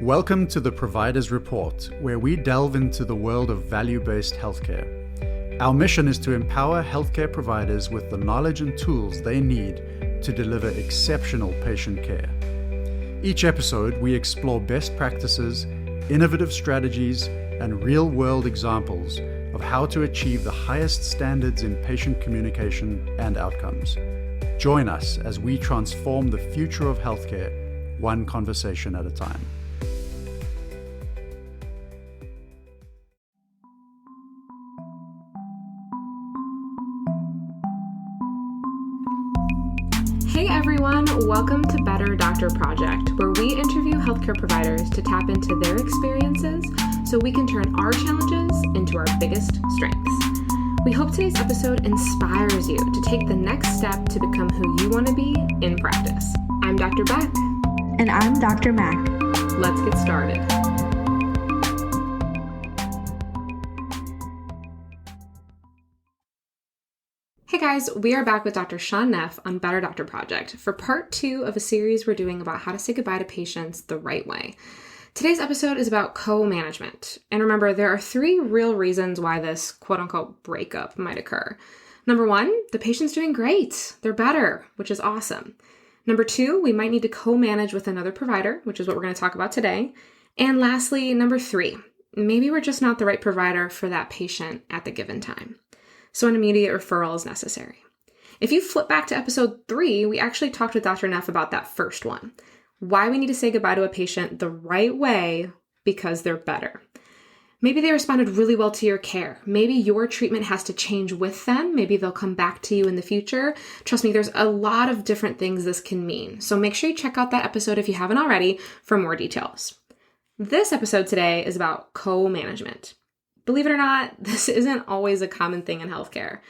Welcome to the Providers Report, where we delve into the world of value-based healthcare. Our mission is to empower healthcare providers with the knowledge and tools they need to deliver exceptional patient care. Each episode, we explore best practices, innovative strategies, and real-world examples of how to achieve the highest standards in patient communication and outcomes. Join us as we transform the future of healthcare, one conversation at a time. Hey everyone, welcome to Better Doctor Project, where we interview healthcare providers to tap into their experiences so we can turn our challenges into our biggest strengths. We hope today's episode inspires you to take the next step to become who you want to be in practice. I'm Dr. Beck. And I'm Dr. Mack. Let's get started. Hey guys, we are back with Dr. Sean Neff on Better Doctor Project for part 2 of a series we're doing about how to say goodbye to patients the right way. Today's episode is about co-management. And remember, there are 3 real reasons why this quote-unquote breakup might occur. Number 1, the patient's doing great. They're better, which is awesome. Number 2, we might need to co-manage with another provider, which is what we're going to talk about today. And lastly, number 3, maybe we're just not the right provider for that patient at the given time. So an immediate referral is necessary. If you flip back to episode 3, we actually talked with Dr. Neff about that first one. Why we need to say goodbye to a patient the right way because they're better. Maybe they responded really well to your care. Maybe your treatment has to change with them. Maybe they'll come back to you in the future. Trust me, there's a lot of different things this can mean. So make sure you check out that episode if you haven't already for more details. This episode today is about co-management. Believe it or not, this isn't always a common thing in healthcare.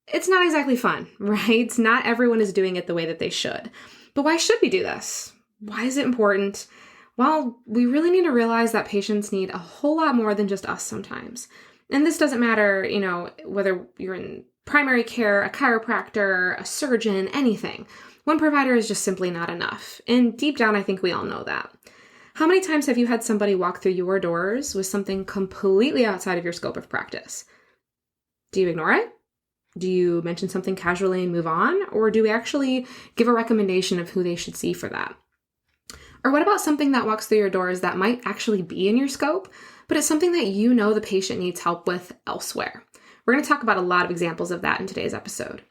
It's not exactly fun, right? Not everyone is doing it the way that they should. But why should we do this? Why is it important? Well, we really need to realize that patients need a whole lot more than just us sometimes. And this doesn't matter, whether you're in primary care, a chiropractor, a surgeon, anything. One provider is just simply not enough. And deep down, I think we all know that. How many times have you had somebody walk through your doors with something completely outside of your scope of practice? Do you ignore it? Do you mention something casually and move on? Or do we actually give a recommendation of who they should see for that? Or what about something that walks through your doors that might actually be in your scope, but it's something that you know the patient needs help with elsewhere? We're going to talk about a lot of examples of that in today's episode.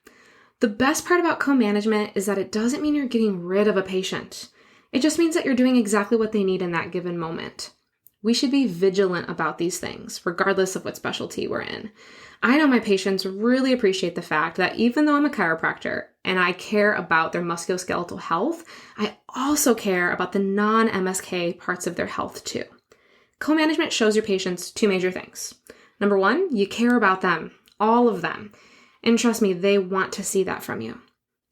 The best part about co-management is that it doesn't mean you're getting rid of a patient. It just means that you're doing exactly what they need in that given moment. We should be vigilant about these things, regardless of what specialty we're in. I know my patients really appreciate the fact that even though I'm a chiropractor and I care about their musculoskeletal health, I also care about the non-MSK parts of their health too. Co-management shows your patients 2 major things. Number 1, you care about them, all of them. And trust me, they want to see that from you.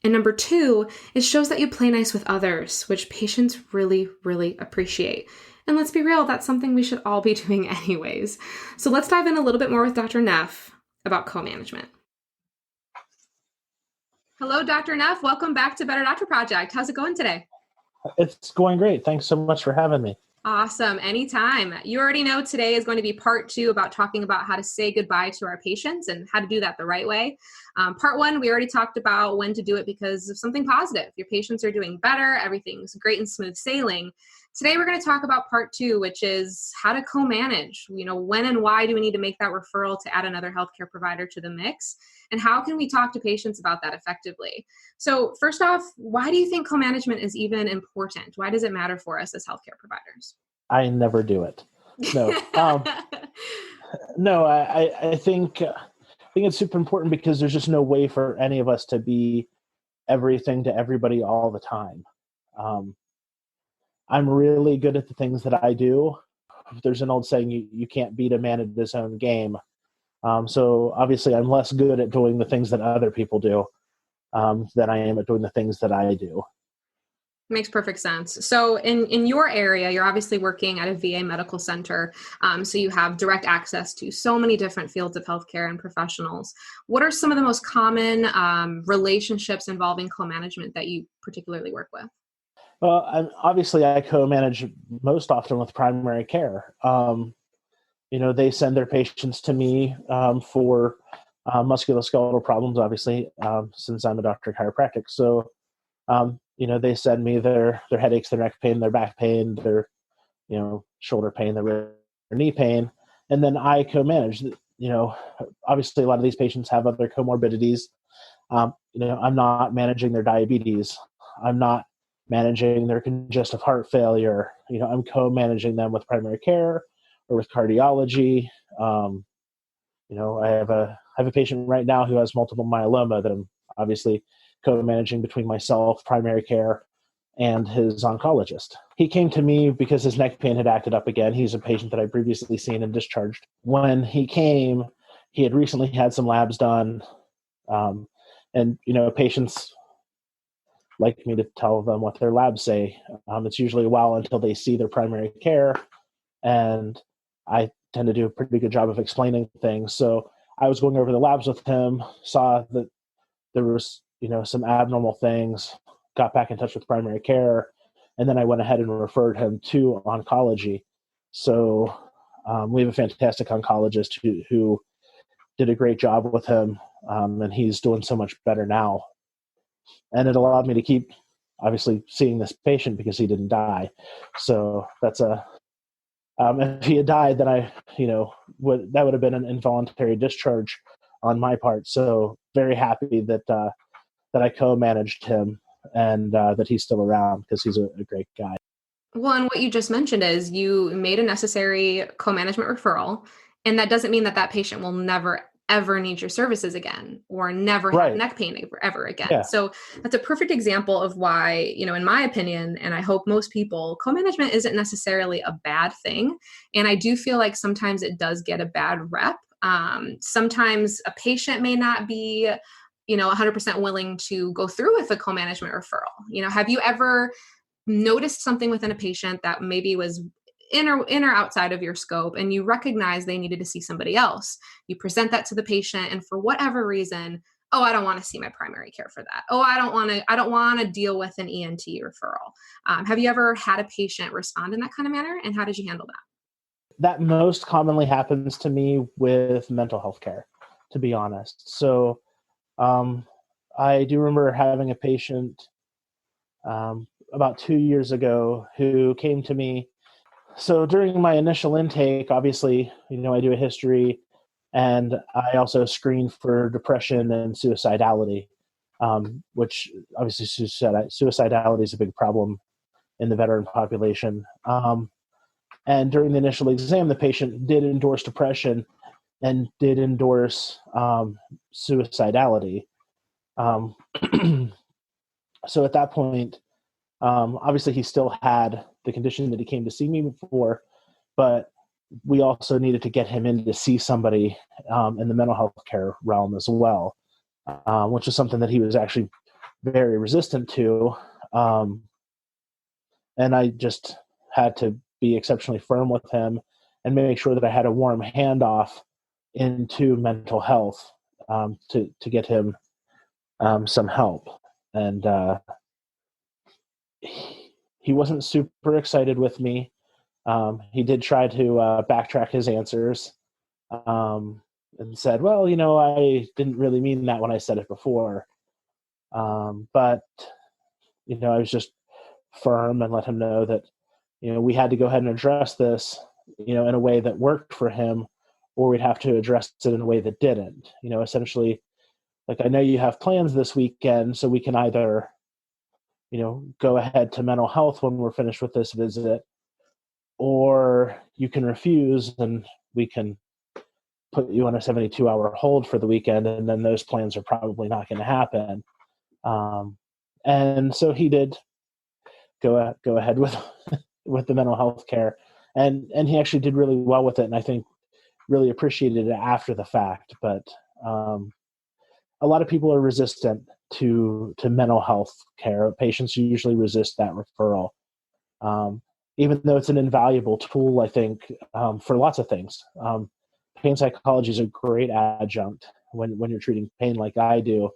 And number 2, it shows that you play nice with others, which patients really, really appreciate. And let's be real, that's something we should all be doing anyways. So let's dive in a little bit more with Dr. Neff about co-management. Hello, Dr. Neff. Welcome back to Better Doctor Project. How's it going today? It's going great. Thanks so much for having me. Awesome. Anytime. You already know today is going to be part 2 about talking about how to say goodbye to our patients and how to do that the right way. Part 1, we already talked about when to do it because of something positive. Your patients are doing better. Everything's great and smooth sailing. Today, we're going to talk about part 2, which is how to co-manage. When and why do we need to make that referral to add another healthcare provider to the mix? And how can we talk to patients about that effectively? So first off, why do you think co-management is even important? Why does it matter for us as healthcare providers? I never do it. No, no. I think it's super important because there's just no way for any of us to be everything to everybody all the time. I'm really good at the things that I do. There's an old saying, you can't beat a man at his own game. So obviously I'm less good at doing the things that other people do than I am at doing the things that I do. Makes perfect sense. So in your area, you're obviously working at a VA medical center. So you have direct access to so many different fields of healthcare and professionals. What are some of the most common relationships involving co-management that you particularly work with? Well, obviously, I co-manage most often with primary care. They send their patients to me for musculoskeletal problems, obviously, since I'm a doctor of chiropractic. So, they send me their headaches, their neck pain, their back pain, their, shoulder pain, their knee pain, and then I co-manage. Obviously, a lot of these patients have other comorbidities. I'm not managing their diabetes. I'm not managing their congestive heart failure. I'm co-managing them with primary care or with cardiology. I have a patient right now who has multiple myeloma that I'm obviously co-managing between myself, primary care, and his oncologist. He came to me because his neck pain had acted up again. He's a patient that I previously seen and discharged. When he came, he had recently had some labs done. And patients like me to tell them what their labs say. It's usually a while until they see their primary care, and I tend to do a pretty good job of explaining things. So I was going over the labs with him, saw that there was, some abnormal things, got back in touch with primary care, and then I went ahead and referred him to oncology. So we have a fantastic oncologist who did a great job with him, and he's doing so much better now. And it allowed me to keep, obviously, seeing this patient because he didn't die. So that's if he had died, then that would have been an involuntary discharge on my part. So very happy that I co-managed him and that he's still around because he's a great guy. Well, and what you just mentioned is you made a necessary co-management referral, and that doesn't mean that patient will never ever need your services again or never have neck pain ever again. Yeah. So that's a perfect example of why, in my opinion, and I hope most people, co-management isn't necessarily a bad thing. And I do feel like sometimes it does get a bad rep. Sometimes a patient may not be, 100% willing to go through with a co-management referral. Have you ever noticed something within a patient that maybe was in or outside of your scope, and you recognize they needed to see somebody else? You present that to the patient, and for whatever reason, I don't want to see my primary care for that. I don't want to deal with an ENT referral. Have you ever had a patient respond in that kind of manner, and how did you handle that? That most commonly happens to me with mental health care, to be honest. So I do remember having a patient about 2 years ago who came to me. So during my initial intake, obviously, I do a history, and I also screen for depression and suicidality, which obviously suicidality is a big problem in the veteran population. And during the initial exam, the patient did endorse depression and did endorse suicidality. So at that point, obviously he still had the condition that he came to see me for, but we also needed to get him in to see somebody in the mental health care realm as well, which is something that he was actually very resistant to. And I just had to be exceptionally firm with him and make sure that I had a warm handoff into mental health to get him some help. And he wasn't super excited with me. He did try to backtrack his answers and said, well, I didn't really mean that when I said it before. But, I was just firm and let him know that, we had to go ahead and address this, in a way that worked for him, or we'd have to address it in a way that didn't. Essentially, like, I know you have plans this weekend, so we can either go ahead to mental health when we're finished with this visit, or you can refuse and we can put you on a 72-hour hold for the weekend, and then those plans are probably not going to happen. And so he did go ahead with with the mental health care, and he actually did really well with it, and I think really appreciated it after the fact. But a lot of people are resistant to mental health care. Patients usually resist that referral, even though it's an invaluable tool, I think, for lots of things. Pain psychology is a great adjunct when you're treating pain like I do.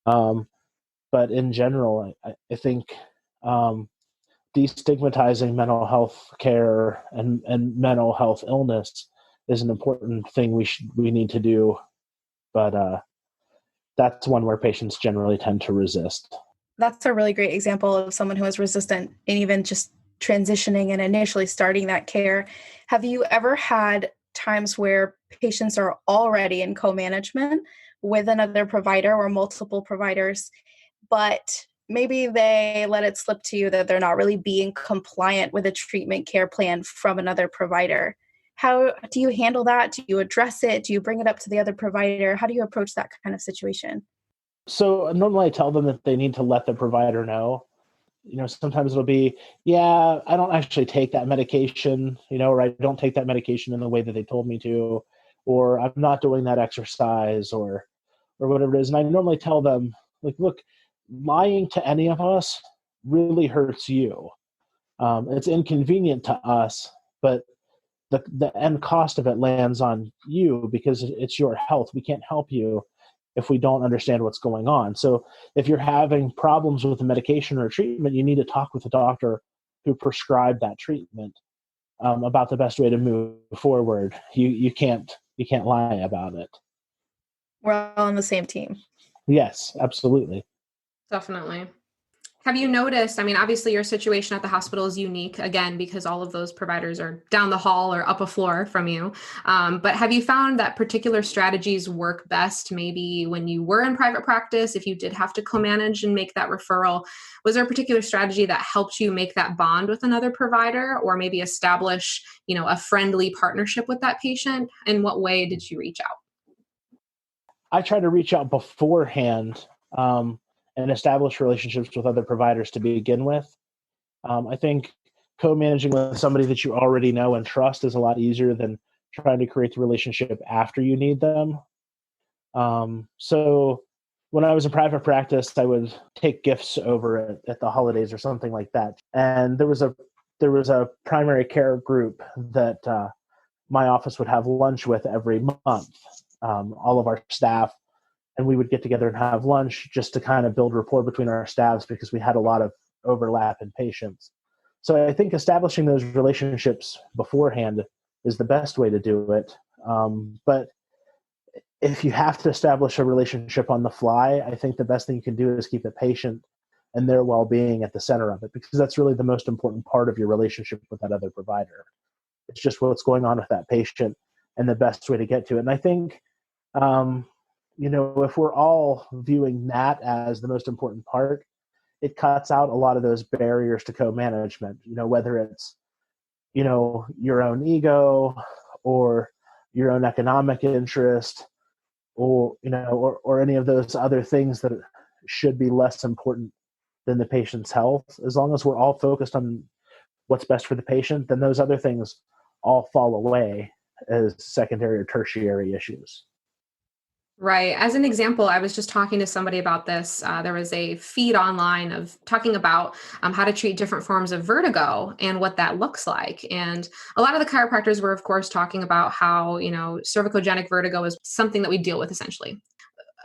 But in general, I think destigmatizing mental health care and mental health illness is an important thing we need to do. But that's one where patients generally tend to resist. That's a really great example of someone who is resistant and even just transitioning and initially starting that care. Have you ever had times where patients are already in co-management with another provider or multiple providers, but maybe they let it slip to you that they're not really being compliant with a treatment care plan from another provider? How do you handle that? Do you address it? Do you bring it up to the other provider? How do you approach that kind of situation? So normally I tell them that they need to let the provider know. Sometimes it'll be, yeah, I don't actually take that medication, or I don't take that medication in the way that they told me to, or I'm not doing that exercise or whatever it is. And I normally tell them, like, look, lying to any of us really hurts you. It's inconvenient to us, but the end cost of it lands on you because it's your health. We can't help you if we don't understand what's going on. So if you're having problems with the medication or treatment, you need to talk with the doctor who prescribed that treatment about the best way to move forward. You can't lie about it. We're all on the same team. Yes, absolutely. Definitely. Have you noticed, obviously your situation at the hospital is unique, again, because all of those providers are down the hall or up a floor from you. But have you found that particular strategies work best maybe when you were in private practice, if you did have to co-manage and make that referral? Was there a particular strategy that helped you make that bond with another provider or maybe establish, a friendly partnership with that patient? In what way did you reach out? I try to reach out beforehand and establish relationships with other providers to begin with. I think co-managing with somebody that you already know and trust is a lot easier than trying to create the relationship after you need them. So when I was in private practice, I would take gifts over at the holidays or something like that. And there was a primary care group that my office would have lunch with every month, all of our staff. And we would get together and have lunch just to kind of build rapport between our staffs because we had a lot of overlap in patients. So I think establishing those relationships beforehand is the best way to do it. But if you have to establish a relationship on the fly, I think the best thing you can do is keep the patient and their well-being at the center of it, because that's really the most important part of your relationship with that other provider. It's just what's going on with that patient and the best way to get to it. And I think, if we're all viewing that as the most important part, it cuts out a lot of those barriers to co-management, whether it's, your own ego or your own economic interest or any of those other things that should be less important than the patient's health. As long as we're all focused on what's best for the patient, then those other things all fall away as secondary or tertiary issues. Right. As an example, I was just talking to somebody about this. There was a feed online of talking about how to treat different forms of vertigo and what that looks like. And a lot of the chiropractors were, of course, talking about how, cervicogenic vertigo is something that we deal with essentially.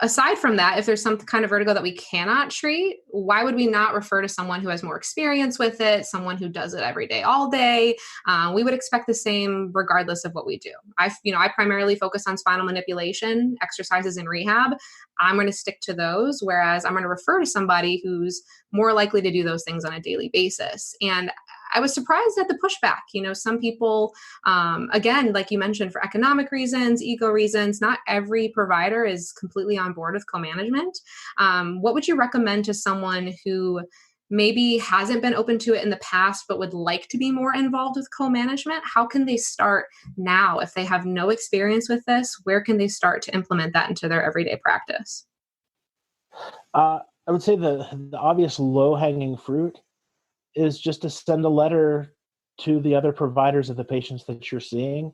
Aside from that, if there's some kind of vertigo that we cannot treat, why would we not refer to someone who has more experience with it, someone who does it every day, all day? We would expect the same regardless of what we do. I primarily focus on spinal manipulation, exercises, and rehab. I'm going to stick to those, whereas I'm going to refer to somebody who's more likely to do those things on a daily basis. And I was surprised at the pushback. Some people, again, like you mentioned, for economic reasons, ego reasons, not every provider is completely on board with co-management. What would you recommend to someone who maybe hasn't been open to it in the past, but would like to be more involved with co-management? How can they start now? If they have no experience with this, where can they start to implement that into their everyday practice? I would say the obvious low-hanging fruit is just to send a letter to the other providers of the patients that you're seeing,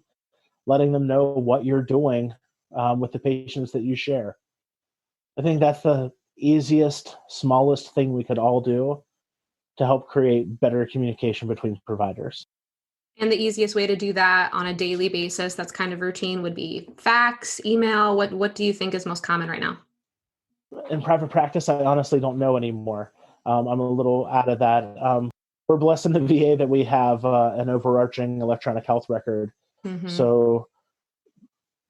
letting them know what you're doing with the patients that you share. I think that's the easiest, smallest thing we could all do to help create better communication between providers. And the easiest way to do that on a daily basis, that's kind of routine, would be fax, email. What do you think is most common right now? In private practice, I honestly don't know anymore. I'm a little out of that. we're blessed in the VA that we have an overarching electronic health record. Mm-hmm. So,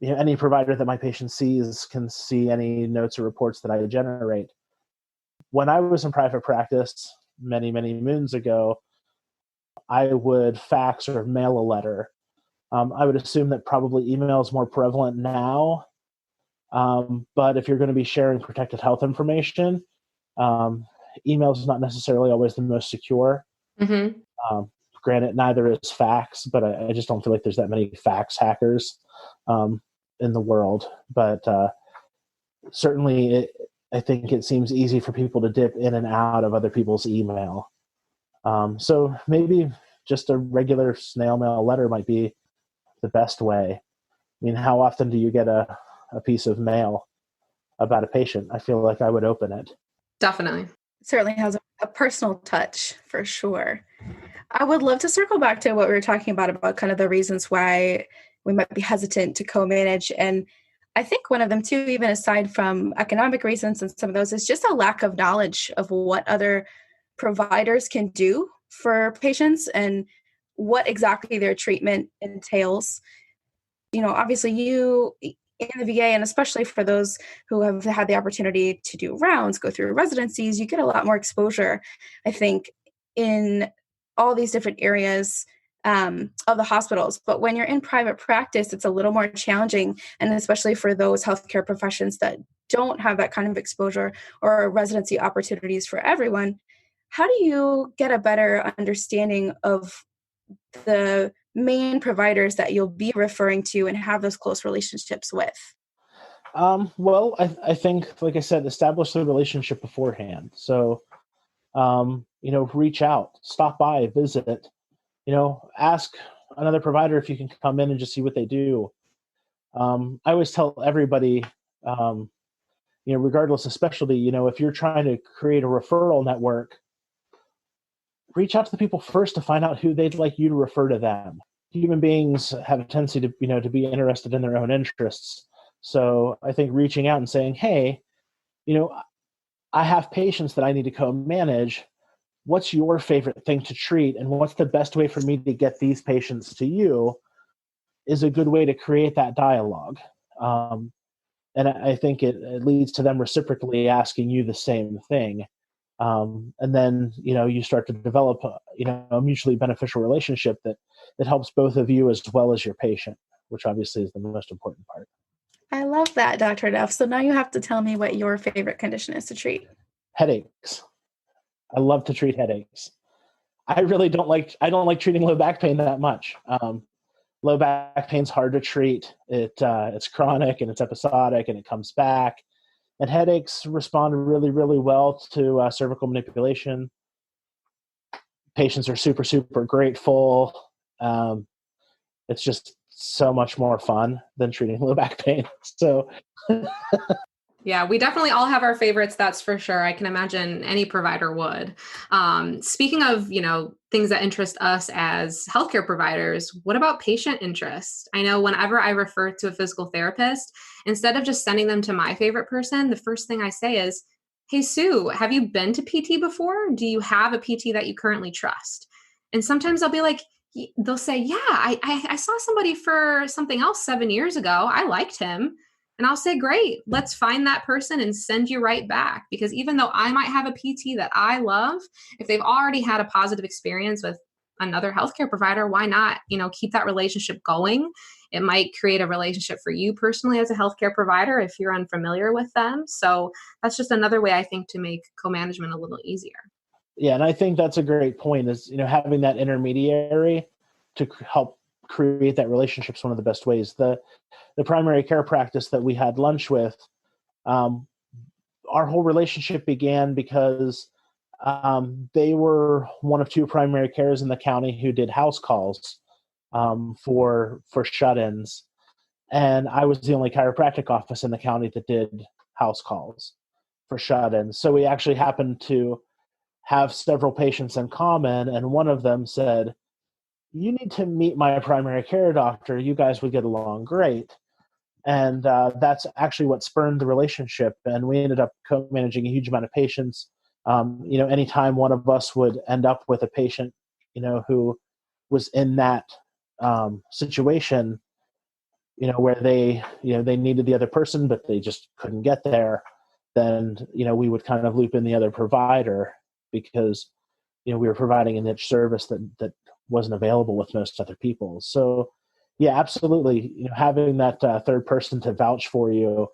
any provider that my patient sees can see any notes or reports that I generate. When I was in private practice many, many moons ago, I would fax or mail a letter. I would assume that probably email is more prevalent now. But if you're going to be sharing protected health information, email is not necessarily always the most secure. Mm-hmm. Granted, neither is fax, but I just don't feel like there's that many fax hackers in the world. But certainly, I think it seems easy for people to dip in and out of other people's email. So maybe just a regular snail mail letter might be the best way. I mean, how often do you get a piece of mail about a patient? I feel like I would open it. Definitely. It certainly has a personal touch for sure. I would love to circle back to what we were talking about kind of the reasons why we might be hesitant to co-manage. And I think one of them too, even aside from economic reasons and some of those, is just a lack of knowledge of what other providers can do for patients and what exactly their treatment entails. Obviously you in the VA, and especially for those who have had the opportunity to do rounds, go through residencies, you get a lot more exposure, I think, in all these different areas of the hospitals. But when you're in private practice, it's a little more challenging, and especially for those healthcare professions that don't have that kind of exposure or residency opportunities for everyone. How do you get a better understanding of the main providers that you'll be referring to and have those close relationships with? Well, I think, like I said, establish the relationship beforehand. So, reach out, stop by, visit, ask another provider if you can come in and just see what they do. I always tell everybody, regardless of specialty, if you're trying to create a referral network, reach out to the people first to find out who they'd like you to refer to them. Human beings have a tendency to be interested in their own interests. So I think reaching out and saying, hey, I have patients that I need to co-manage. What's your favorite thing to treat? And what's the best way for me to get these patients to you is a good way to create that dialogue. And I think it leads to them reciprocally asking you the same thing. And then, you start to develop, a mutually beneficial relationship that helps both of you as well as your patient, which obviously is the most important part. I love that, Dr. Duff. So now you have to tell me what your favorite condition is to treat. Headaches. I love to treat headaches. I don't like treating low back pain that much. Low back pain's hard to treat. It's chronic and it's episodic and it comes back. And headaches respond really, really well to cervical manipulation. Patients are super, super grateful. It's just so much more fun than treating low back pain. So, yeah, we definitely all have our favorites. That's for sure. I can imagine any provider would. Speaking of, things that interest us as healthcare providers, what about patient interest? I know whenever I refer to a physical therapist, instead of just sending them to my favorite person, the first thing I say is, hey, Sue, have you been to PT before? Do you have a PT that you currently trust? And sometimes I'll be like, they'll say, yeah, I saw somebody for something else 7 years ago. I liked him. And I'll say, great, let's find that person and send you right back. Because even though I might have a PT that I love, if they've already had a positive experience with another healthcare provider, why not, keep that relationship going? It might create a relationship for you personally as a healthcare provider if you're unfamiliar with them. So that's just another way I think to make co-management a little easier. Yeah, and I think that's a great point is, having that intermediary to help create that relationship is one of the best ways. The primary care practice that we had lunch with, our whole relationship began because they were one of two primary cares in the county who did house calls for shut-ins. And I was the only chiropractic office in the county that did house calls for shut-ins. So we actually happened to have several patients in common, and one of them said, you need to meet my primary care doctor. You guys would get along great. And that's actually what spurned the relationship. And we ended up co-managing a huge amount of patients Anytime one of us would end up with a patient, who was in that situation, where they needed the other person, but they just couldn't get there, then, we would kind of loop in the other provider because, we were providing a niche service that wasn't available with most other people. So yeah, absolutely. Having that third person to vouch for you,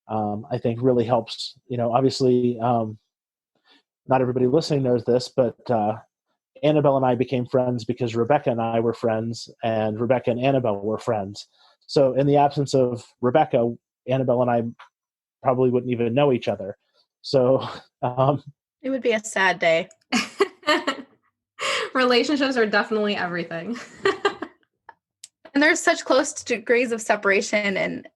I think really helps. Obviously, not everybody listening knows this, but Annabelle and I became friends because Rebecca and I were friends, and Rebecca and Annabelle were friends. So in the absence of Rebecca, Annabelle and I probably wouldn't even know each other. So it would be a sad day. Relationships are definitely everything. And there's such close degrees of separation. And,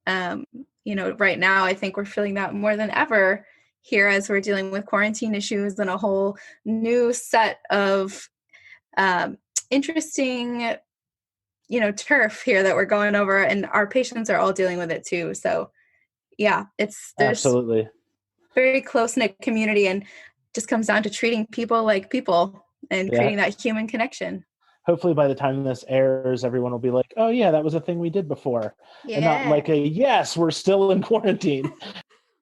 right now, I think we're feeling that more than ever here as we're dealing with quarantine issues and a whole new set of interesting, turf here that we're going over, and our patients are all dealing with it too. So yeah, there's absolutely very close-knit community, and just comes down to treating people like people and creating that human connection. Hopefully by the time this airs, everyone will be like, oh yeah, that was a thing we did before. Yeah. And not like yes, we're still in quarantine.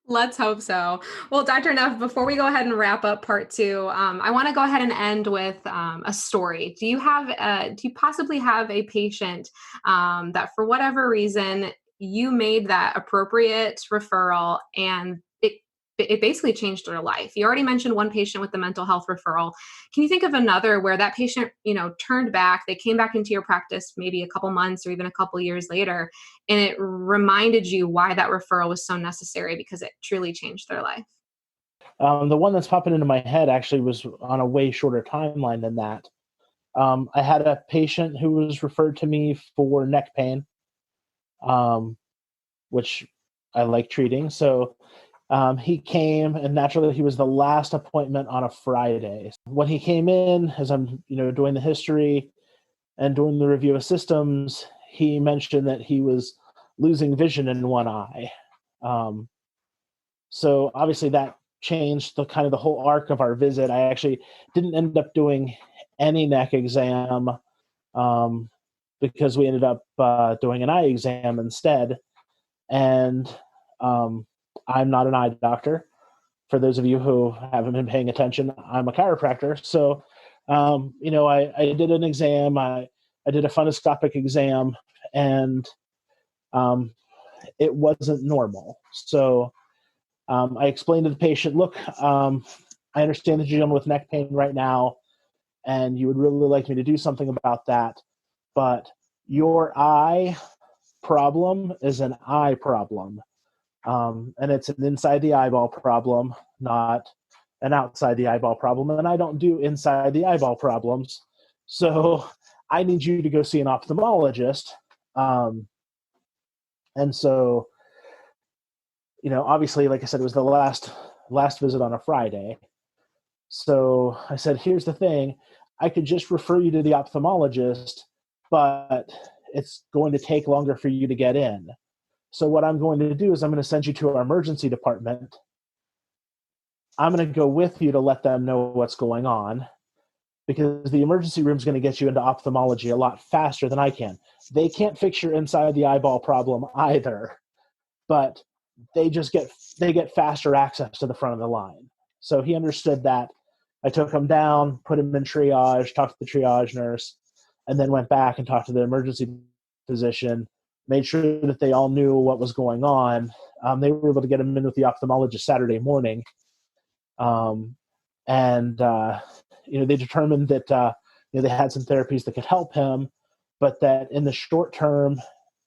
Let's hope so. Well, Dr. Neff, before we go ahead and wrap up part 2, I want to go ahead and end with a story. Do you possibly have a patient that for whatever reason you made that appropriate referral and it basically changed their life? You already mentioned one patient with the mental health referral. Can you think of another where that patient, turned back, they came back into your practice maybe a couple months or even a couple years later, and it reminded you why that referral was so necessary because it truly changed their life? The one that's popping into my head actually was on a way shorter timeline than that. I had a patient who was referred to me for neck pain, which I like treating. So he came, and naturally he was the last appointment on a Friday. When he came in, as I'm doing the history and doing the review of systems, he mentioned that he was losing vision in one eye. So obviously that changed the whole arc of our visit. I actually didn't end up doing any neck exam because we ended up doing an eye exam instead. And I'm not an eye doctor. For those of you who haven't been paying attention, I'm a chiropractor. So, I did an exam. I did a fundoscopic exam, and it wasn't normal. So I explained to the patient, look, I understand that you're dealing with neck pain right now, and you would really like me to do something about that. But your eye problem is an eye problem. And it's an inside the eyeball problem, not an outside the eyeball problem. And I don't do inside the eyeball problems. So I need you to go see an ophthalmologist. And so, obviously, like I said, it was the last visit on a Friday. So I said, here's the thing. I could just refer you to the ophthalmologist, but it's going to take longer for you to get in. So what I'm going to do is I'm going to send you to our emergency department. I'm going to go with you to let them know what's going on, because the emergency room is going to get you into ophthalmology a lot faster than I can. They can't fix your inside the eyeball problem either, but they get faster access to the front of the line. So he understood that. I took him down, put him in triage, talked to the triage nurse, and then went back and talked to the emergency physician, made sure that they all knew what was going on. They were able to get him in with the ophthalmologist Saturday morning. They determined that they had some therapies that could help him, but that in the short term,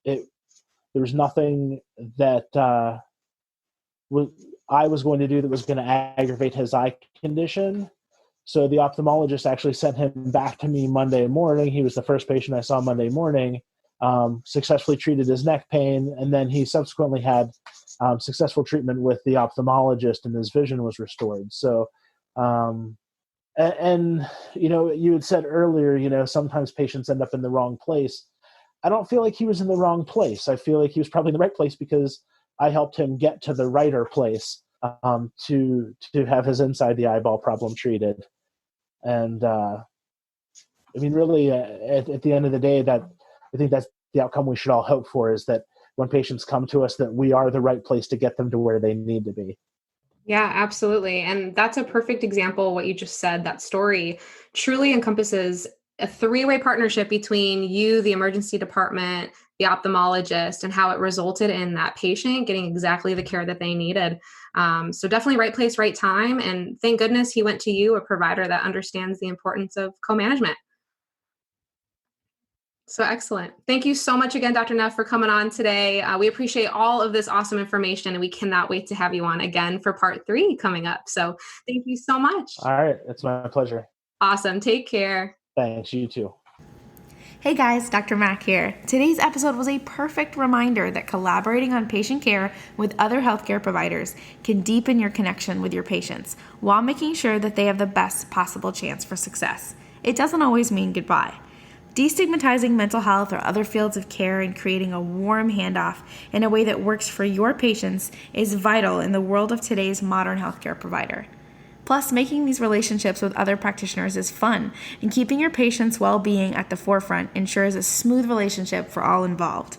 there was nothing that I was going to do that was going to aggravate his eye condition. So the ophthalmologist actually sent him back to me Monday morning. He was the first patient I saw Monday morning. Successfully treated his neck pain, and then he subsequently had successful treatment with the ophthalmologist, and his vision was restored. So, you had said earlier, sometimes patients end up in the wrong place. I don't feel like he was in the wrong place. I feel like he was probably in the right place because I helped him get to the righter place. to have his inside the eyeball problem treated. And I mean, really, at the end of the day, that I think that's the outcome we should all hope for, is that when patients come to us, that we are the right place to get them to where they need to be. Yeah, absolutely. And that's a perfect example. What you just said, that story truly encompasses a three-way partnership between you, the emergency department, the ophthalmologist, and how it resulted in that patient getting exactly the care that they needed. So definitely right place, right time. And thank goodness he went to you, a provider that understands the importance of co-management. So excellent. Thank you so much again, Dr. Neff, for coming on today. We appreciate all of this awesome information, and we cannot wait to have you on again for part 3 coming up. So thank you so much. All right. It's my pleasure. Awesome. Take care. Thanks. You too. Hey guys, Dr. Mack here. Today's episode was a perfect reminder that collaborating on patient care with other healthcare providers can deepen your connection with your patients while making sure that they have the best possible chance for success. It doesn't always mean goodbye. Destigmatizing mental health or other fields of care and creating a warm handoff in a way that works for your patients is vital in the world of today's modern healthcare provider. Plus, making these relationships with other practitioners is fun, and keeping your patients' well-being at the forefront ensures a smooth relationship for all involved.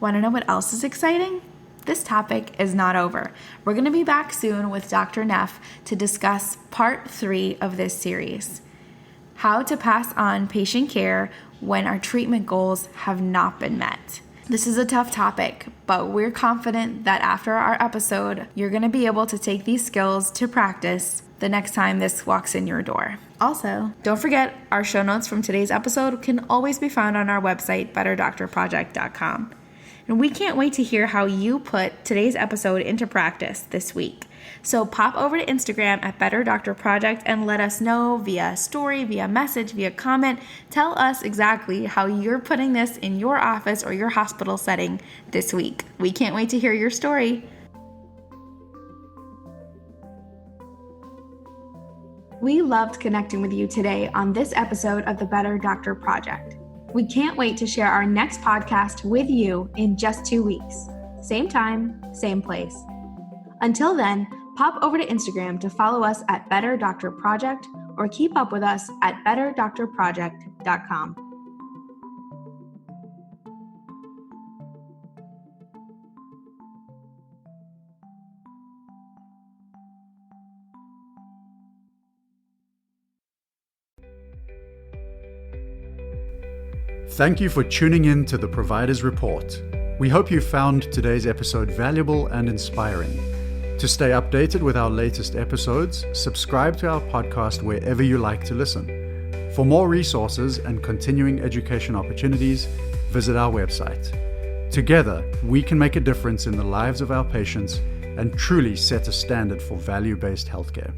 Want to know what else is exciting? This topic is not over. We're going to be back soon with Dr. Neff to discuss part 3 of this series. How to pass on patient care when our treatment goals have not been met. This is a tough topic, but we're confident that after our episode, you're going to be able to take these skills to practice the next time this walks in your door. Also, don't forget, our show notes from today's episode can always be found on our website, betterdoctorproject.com. And we can't wait to hear how you put today's episode into practice this week. So pop over to Instagram at Better Doctor Project and let us know via story, via message, via comment. Tell us exactly how you're putting this in your office or your hospital setting this week. We can't wait to hear your story. We loved connecting with you today on this episode of the Better Doctor Project. We can't wait to share our next podcast with you in just 2 weeks. Same time, same place. Until then, pop over to Instagram to follow us at Better Doctor Project or keep up with us at betterdoctorproject.com. Thank you for tuning in to the Provider's Report. We hope you found today's episode valuable and inspiring. To stay updated with our latest episodes, subscribe to our podcast wherever you like to listen. For more resources and continuing education opportunities, visit our website. Together, we can make a difference in the lives of our patients and truly set a standard for value-based healthcare.